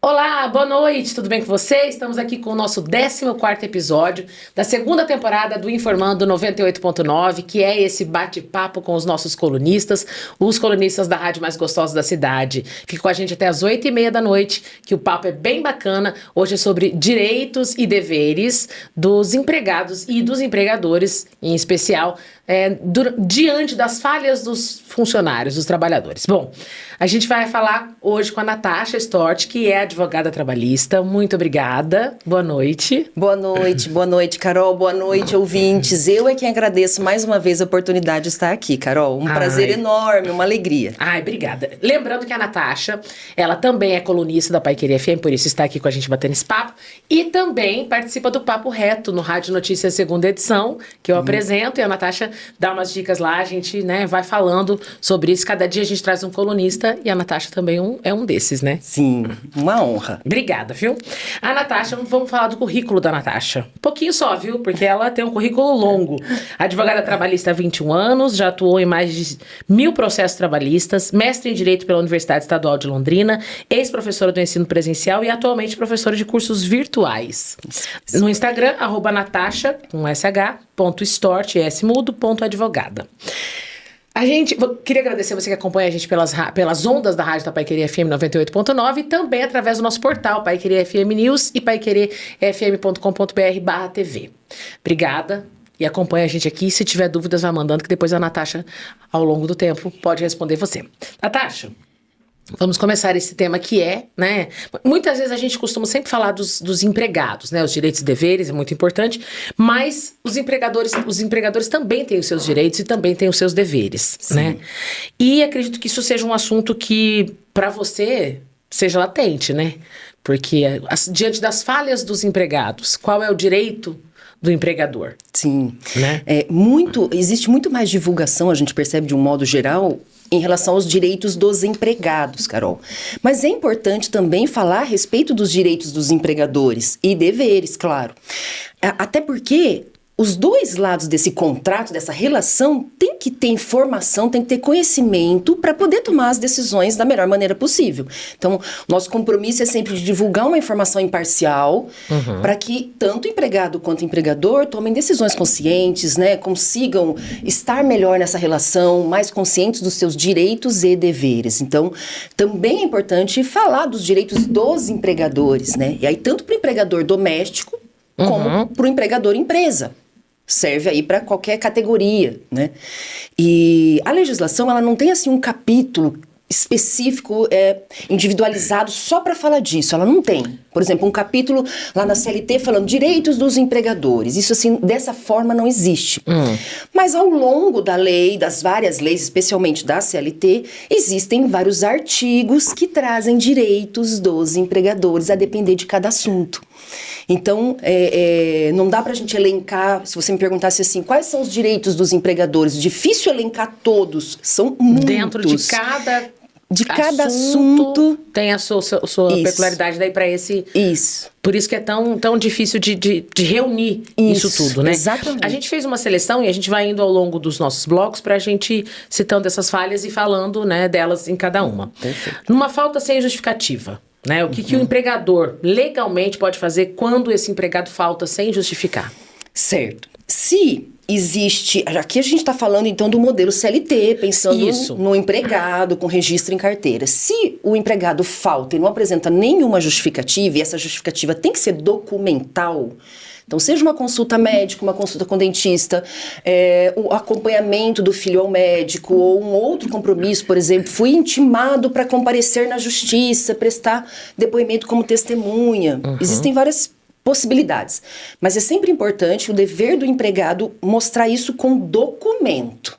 Olá, boa noite, tudo bem com vocês? Estamos aqui com o nosso 14º episódio da segunda temporada do Informando 98.9, que é esse bate-papo com os nossos colunistas, os colunistas da rádio mais gostosa da cidade. Fica com a gente até as 8h30 da noite, que o papo é bem bacana. Hoje é sobre direitos e deveres dos empregados e dos empregadores, em especial, diante das falhas dos funcionários, dos trabalhadores. Bom, a gente vai falar hoje com a Natasha Stort, que é advogada trabalhista. Muito obrigada. Boa noite. Boa noite, Carol. Boa noite, ouvintes. Eu é quem agradeço mais uma vez a oportunidade de estar aqui, Carol. Um prazer enorme, uma alegria. Ai, obrigada. Lembrando que a Natasha, ela também é colunista da Paiquerê FM, por isso está aqui com a gente batendo esse papo. E também participa do Papo Reto no Rádio Notícias segunda edição, que eu apresento. E a Natasha dá umas dicas lá, a gente vai falando sobre isso. Cada dia a gente traz um colunista e a Natasha também é um desses, né? Sim, uma honra. Obrigada, viu? A Natasha, vamos falar do currículo da Natasha. Um pouquinho só, viu? Porque ela tem um currículo longo. Advogada trabalhista há 21 anos, já atuou em mais de 1.000 processos trabalhistas, mestre em Direito pela Universidade Estadual de Londrina, ex-professora do ensino presencial e atualmente professora de cursos virtuais. No Instagram, @Natasha, com SH, .stort, advogada. Queria agradecer você que acompanha a gente pelas ondas da rádio da Paiquerê FM 98.9 e também através do nosso portal Paiquerê FM News e paiquerêfm.com.br/TV. Obrigada e acompanha a gente aqui. Se tiver dúvidas, vai mandando que depois a Natasha, ao longo do tempo, pode responder você. Natasha, vamos começar esse tema que né? Muitas vezes a gente costuma sempre falar dos empregados, né? Os direitos e deveres é muito importante, mas os empregadores também têm os seus direitos e também têm os seus deveres, né? E acredito que isso seja um assunto que, para você, seja latente, né? Porque diante das falhas dos empregados, qual é o direito do empregador? Sim. Né? Existe muito mais divulgação, a gente percebe de um modo geral, em relação aos direitos dos empregados, Carol. Mas é importante também falar a respeito dos direitos dos empregadores e deveres, claro. Até porque os dois lados desse contrato, dessa relação, tem que ter informação, tem que ter conhecimento para poder tomar as decisões da melhor maneira possível. Então, nosso compromisso é sempre de divulgar uma informação imparcial para que tanto o empregado quanto o empregador tomem decisões conscientes, né? Consigam estar melhor nessa relação, mais conscientes dos seus direitos e deveres. Então, também é importante falar dos direitos dos empregadores, né? E aí, tanto para o empregador doméstico, como para o empregador empresa. Serve aí para qualquer categoria, né? E a legislação, ela não tem assim um capítulo específico, individualizado só para falar disso. Ela não tem. Por exemplo, um capítulo lá na CLT falando direitos dos empregadores. Isso assim, dessa forma não existe. Mas ao longo da lei, das várias leis, especialmente da CLT, existem vários artigos que trazem direitos dos empregadores a depender de cada assunto. Então, não dá pra gente elencar, se você me perguntasse assim, quais são os direitos dos empregadores? Difícil elencar todos, são muitos. Dentro de cada assunto tem a sua peculiaridade daí para esse... Isso. Por isso que é tão difícil de reunir isso tudo, né? Exatamente. A gente fez uma seleção e a gente vai indo ao longo dos nossos blocos pra gente citando essas falhas e falando, né, delas em cada uma. Perfeito. Numa falta sem justificativa, né? O que o empregador legalmente pode fazer quando esse empregado falta sem justificar? Certo. Se existe... Aqui a gente está falando, então, do modelo CLT, pensando no empregado com registro em carteira. Se o empregado falta e não apresenta nenhuma justificativa, e essa justificativa tem que ser documental... Então, seja uma consulta médica, uma consulta com dentista, o acompanhamento do filho ao médico, ou um outro compromisso, por exemplo, fui intimado para comparecer na justiça, prestar depoimento como testemunha. Existem várias possibilidades. Mas é sempre importante o dever do empregado mostrar isso com documento.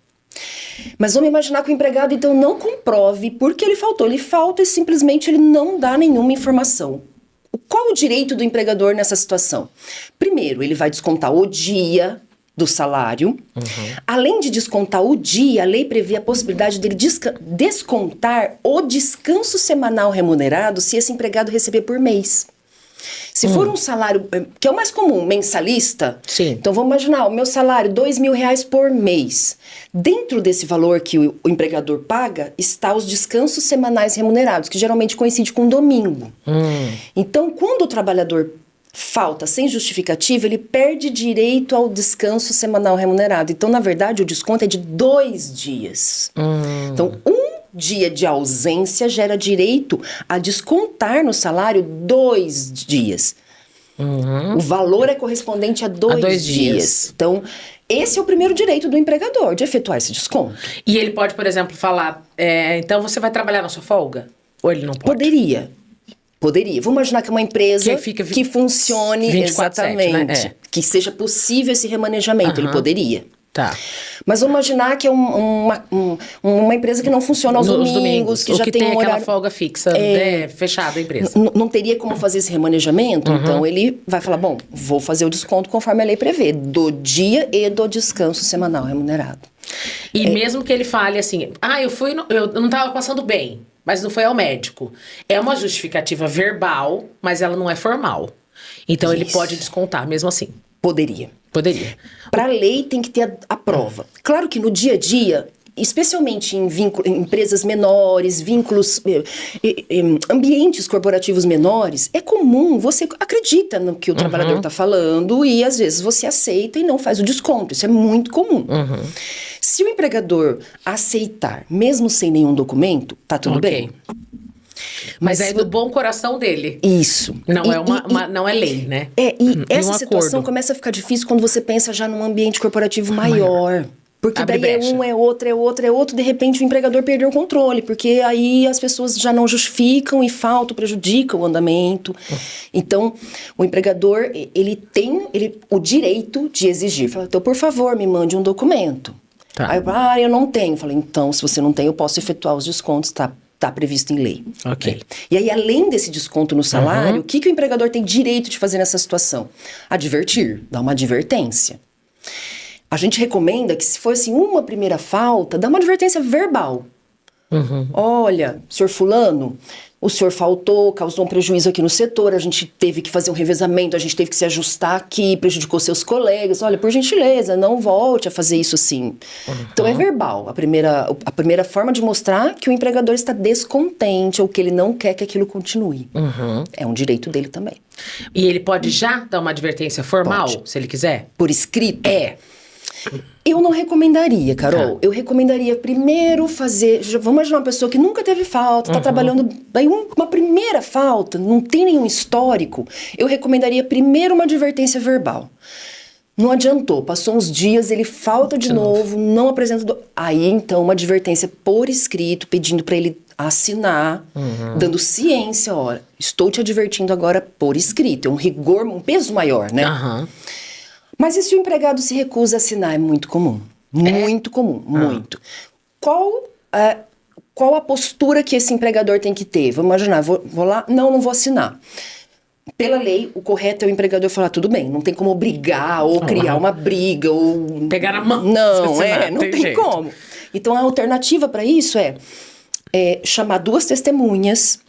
Mas vamos imaginar que o empregado, então, não comprove porque ele faltou. Ele falta e simplesmente ele não dá nenhuma informação. Qual o direito do empregador nessa situação? Primeiro, ele vai descontar o dia do salário. Além de descontar o dia, a lei prevê a possibilidade dele descontar o descanso semanal remunerado se esse empregado receber por mês. Se for um salário, que é o mais comum, mensalista, Sim. então vamos imaginar, o meu salário, R$2.000 por mês. Dentro desse valor que o empregador paga, está os descansos semanais remunerados, que geralmente coincide com domingo. Então, quando o trabalhador falta sem justificativa, ele perde direito ao descanso semanal remunerado. Então, na verdade, o desconto é de 2 dias. Então, um dia de ausência gera direito a descontar no salário 2 dias. O valor é correspondente a 2 dias. Então, esse é o primeiro direito do empregador, de efetuar esse desconto. E ele pode, por exemplo, falar, então você vai trabalhar na sua folga? Ou ele não pode? Poderia. Vamos imaginar que é uma empresa que funcione 24/7, exatamente. né? Que seja possível esse remanejamento, ele poderia. Tá. Mas vamos imaginar que é uma empresa que não funciona aos domingos, que ou já que tem um aquela horário folga fixa, fechada a empresa. Não teria como fazer esse remanejamento, então ele vai falar, bom, vou fazer o desconto conforme a lei prevê, do dia e do descanso semanal remunerado. E mesmo que ele fale assim, eu não estava passando bem, mas não foi ao médico. É uma justificativa verbal, mas ela não é formal. Então ele pode descontar mesmo assim. Poderia. Para a lei tem que ter a prova. Claro que no dia a dia, especialmente em empresas menores, ambientes corporativos menores, é comum, você acredita no que o trabalhador está falando e às vezes você aceita e não faz o desconto. Isso é muito comum. Se o empregador aceitar, mesmo sem nenhum documento, tá tudo bem. Mas é do bom coração dele. Isso. Não não é lei, né? Essa situação começa a ficar difícil quando você pensa já num ambiente corporativo maior. Porque Abre daí brecha. é outro, de repente o empregador perdeu o controle, porque aí as pessoas já não justificam e faltam, prejudicam o andamento. Então, o empregador, ele tem o direito de exigir. Fala, então, por favor, me mande um documento. Tá. Aí eu não tenho. Falei, então, se você não tem, eu posso efetuar os descontos, tá previsto em lei. Ok. E aí, além desse desconto no salário, o que o empregador tem direito de fazer nessa situação? Advertir, dar uma advertência. A gente recomenda que, se for assim, uma primeira falta, dá uma advertência verbal. Olha, senhor fulano, o senhor faltou, causou um prejuízo aqui no setor, a gente teve que fazer um revezamento, a gente teve que se ajustar aqui, prejudicou seus colegas. Olha, por gentileza, não volte a fazer isso assim. Então é verbal. A primeira forma de mostrar que o empregador está descontente ou que ele não quer que aquilo continue. É um direito dele também. E ele pode já dar uma advertência formal, Pode. se ele quiser? Por escrito? Eu não recomendaria, Carol. Eu recomendaria primeiro fazer... Vamos imaginar uma pessoa que nunca teve falta, está trabalhando... Daí uma primeira falta, não tem nenhum histórico. Eu recomendaria primeiro uma advertência verbal. Não adiantou, passou uns dias, ele falta de novo, não apresenta... Aí, então, uma advertência por escrito, pedindo para ele assinar, dando ciência, olha, estou te advertindo agora por escrito. É um rigor, um peso maior, né? Mas e se o empregado se recusa a assinar? É muito comum. Muito comum, muito. Qual a postura que esse empregador tem que ter? Vamos imaginar, vou lá, não vou assinar. Pela lei, o correto é o empregador falar, tudo bem, não tem como obrigar ou criar uma briga ou... Pegar na mão. Não, Assinar, não tem jeito. como. Então, a alternativa para isso é chamar 2 testemunhas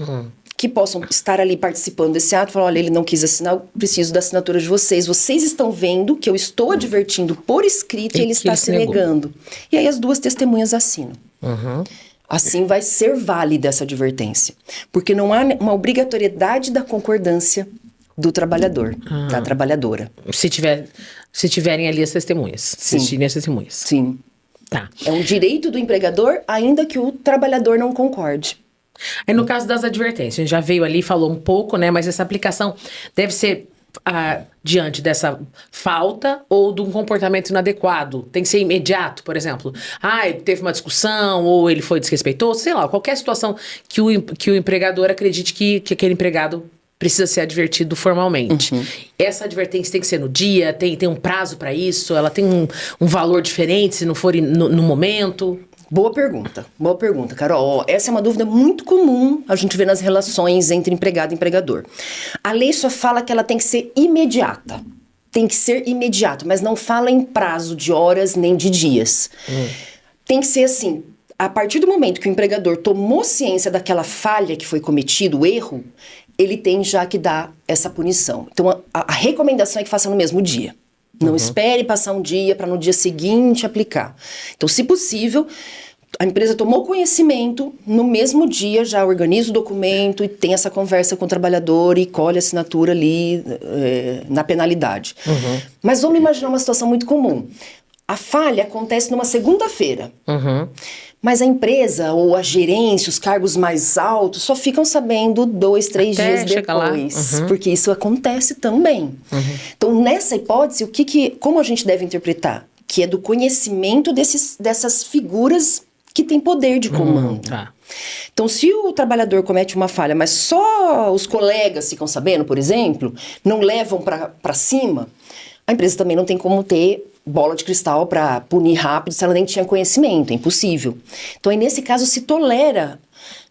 que possam estar ali participando desse ato, falar, olha, ele não quis assinar, eu preciso da assinatura de vocês. Vocês estão vendo que eu estou advertindo por escrito e ele está se negando. E aí as 2 testemunhas assinam. Assim vai ser válida essa advertência. Porque não há uma obrigatoriedade da concordância do trabalhador, da trabalhadora. Se tiverem ali as testemunhas. Assistirem as testemunhas. Sim. Tá. É um direito do empregador, ainda que o trabalhador não concorde. Aí no caso das advertências, a gente já veio ali e falou um pouco, né? Mas essa aplicação deve ser diante dessa falta ou de um comportamento inadequado. Tem que ser imediato, por exemplo. Teve uma discussão ou ele foi desrespeitoso, sei lá, qualquer situação que o empregador acredite que aquele empregado precisa ser advertido formalmente. Essa advertência tem que ser no dia, tem um prazo para isso, ela tem um valor diferente se não for no momento. Boa pergunta, Carol. Essa é uma dúvida muito comum a gente vê nas relações entre empregado e empregador. A lei só fala que ela tem que ser imediata. Tem que ser imediato, mas não fala em prazo de horas nem de dias. Tem que ser assim, a partir do momento que o empregador tomou ciência daquela falha que foi cometida, o erro, ele tem já que dar essa punição. Então, a recomendação é que faça no mesmo dia. Não espere passar um dia para no dia seguinte aplicar. Então, se possível, a empresa tomou conhecimento, no mesmo dia já organiza o documento e tem essa conversa com o trabalhador e colhe a assinatura ali na penalidade. Mas vamos imaginar uma situação muito comum. A falha acontece numa segunda-feira. Mas a empresa ou a gerência, os cargos mais altos, só ficam sabendo 2, 3 dias depois. Porque isso acontece também. Então, nessa hipótese, como a gente deve interpretar? Que é do conhecimento dessas figuras que têm poder de comando. Então, se o trabalhador comete uma falha, mas só os colegas ficam sabendo, por exemplo, não levam para cima, a empresa também não tem como ter bola de cristal para punir rápido se ela nem tinha conhecimento, é impossível. Então, aí, nesse caso, se tolera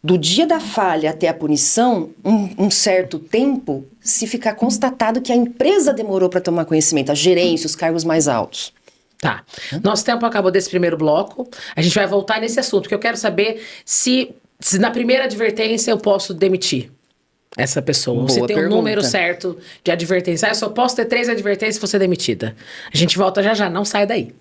do dia da falha até a punição um certo tempo, se ficar constatado que a empresa demorou para tomar conhecimento, a gerência, os cargos mais altos. Tá. Nosso tempo acabou desse primeiro bloco. A gente vai voltar nesse assunto, porque eu quero saber se na primeira advertência eu posso demitir essa pessoa. Boa se tem pergunta. um número certo de advertência. Eu só posso ter 3 advertências e vou ser demitida. A gente volta já já, não sai daí.